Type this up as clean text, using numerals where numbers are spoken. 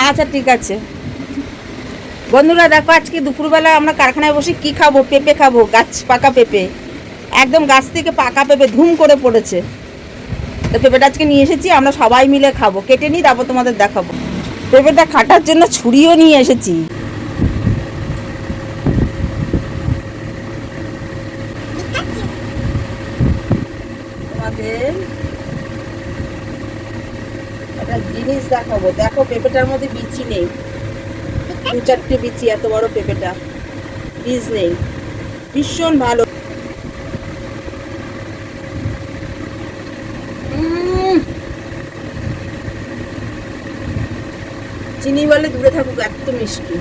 আচ্ছা ঠিক আছে। বন্ধুরা দেখো, আজকে দুপুরবেলা আমরা কারখানায় বসে কি খাবো, পেঁপে খাবো, গাছ পাকা পেঁপে, একদম গাছ থেকে পাকা পেঁপে ধুম করে পড়েছে। তো পেঁপেটা আজকে নিয়ে এসেছি, আমরা সবাই মিলে খাবো। কেটে নিই, তারপর তোমাদের দেখাবো। পেঁপেটা কাটার জন্য ছুরিও নিয়ে এসেছি। তোমাদের একটা জিনিস দেখাবো, দেখো পেঁপেটার মধ্যে বিচি নেই, 2-4টে বিচি, এত বড় পেঁপেটা বীজ নেই, ভীষণ ভালো। চিনি বলে দূরে থাকুক, এত মিষ্টি।